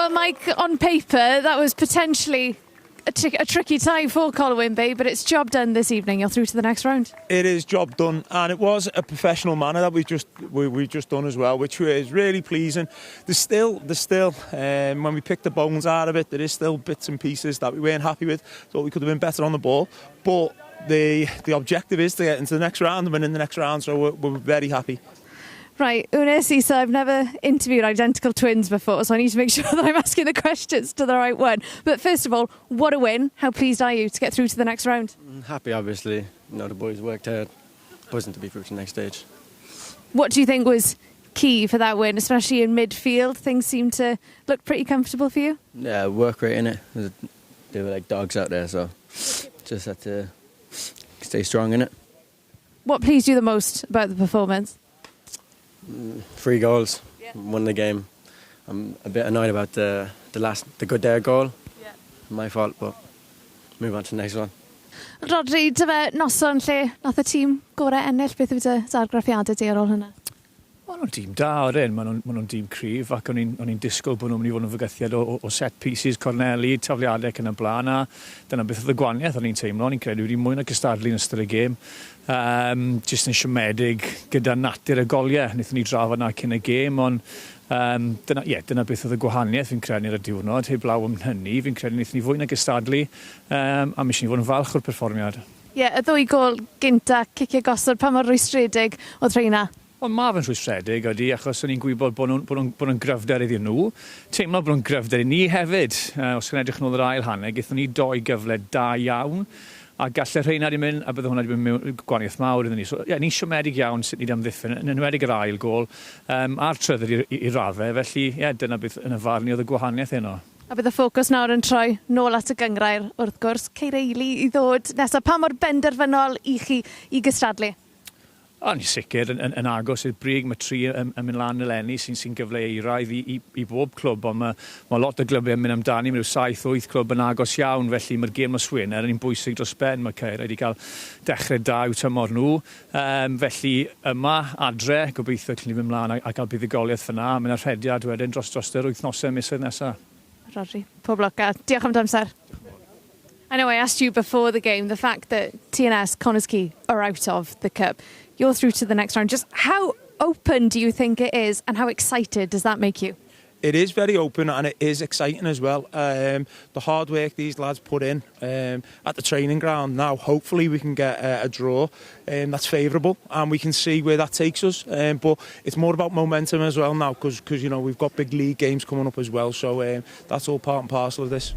Well, Mike, on paper, that was potentially a tricky tie for Colwyn, Bae, but it's job done this evening. You're through to the next round. It is job done, and it was a professional manner that we've just done as well, which is really pleasing. There's still when we pick the bones out of it, there is still bits and pieces that we weren't happy with. Thought we could have been better on the ball, but the objective is to get into the next round and win in the next round. So we're very happy. Right, Unis, Issa, I've never interviewed identical twins before, so I need to make sure that I'm asking the questions to the right one. But first of all, what a win. How pleased are you to get through to the next round? Happy, obviously. You know, the boys worked hard. Buzzing to be through to the next stage. What do you think was key for that win, especially in midfield? Things seem to look pretty comfortable for you? Yeah, work rate in it. They were like dogs out there, so just had to stay strong in it. What pleased you the most about the performance? 3 goals, won the game. I'm a bit annoyed about the Gyda goal. Yeah. My fault, but move on to the next one. Rodri, dy fe noson lle nath y tîm gorau ennill, beth yw dy argraffiadau di ar ôl hynna? Wel, nhw'n dîm da o'r un, maen nhw'n dîm cryf ac o'n i'n disgwyl bod nhw'n mynd i fod yn fygythiad o set pieces, corneli, tafliadau ac yn y blaen, a dyna beth oedd y gwahaniaeth o'n i'n teimlo. O'n i'n credu wedi mwy na gystadlu yn ystod y gêm. Jyst yn siomedig gyda natur y goliau. Wnaethon ni drafod na cyn y gêm, ond dyna beth oedd y gwahaniaeth fi'n credu ar y diwrnod. Heb law am hynny, fi'n credu wnaethon ni fwy na gystadlu, a mis ni fod yn falch o'r perfformiad. Ie, y 2 gol gynta, cicio gosod, pa mor rwystredig oedd rheina? Wel, mae fe'n rwystredig ydi, achos o'n i'n gwybod bod nhw'n gryfder iddyn nhw. Teimlo bod nhw'n gryfder i ni hefyd. Os yn edrych nôl yr ail hanner, gaethon ni 2 gyfle da iawn. A gallai rheina wedi mynd, a bydde hwnna wedi mynd gwahaniaeth mawr iddyn ni. So, ni'n siomedig iawn sut ni wedi amddiffyn, yn enwedig yr ail gol, a'r trydydd i'r raddau. Felly, dyna beth yn y farn i oedd y gwahaniaeth heno. A bydd y ffocws nawr yn troi nôl at y gyngrair, wrth gwrs, Caerfyrddin i ddod nesaf. Pa mor benderfynol i chi i gystadlu? O'n i sicr yn agos i'r brig, mae 3 yn mynd lan eleni sy'n gyfle eiraidd i bob clwb, ond mae lot o glybau yn mynd amdani, mae 7-8 clwb yn agos iawn, felly mae'r gêm o Swyn yn un bwysig dros ben, mae Caerfyrddin wedi cael dechrau da i'w tymor nhw, felly yma adre, gobeithio cyn i fynd mlaen a cael buddigoliaeth fyna, mae'n arrhediad wedyn dros yr wythnosau misoedd nesaf. Rodri, pob lwc a diolch am amser. I know I asked you before the game, the fact that TNS, Connors Key, are out of the cup. You're through to the next round. Just how open do you think it is and how excited does that make you? It is very open and it is exciting as well. The hard work these lads put in at the training ground now, hopefully we can get a draw that's favourable and we can see where that takes us. But it's more about momentum as well now because you know we've got big league games coming up as well, so that's all part and parcel of this.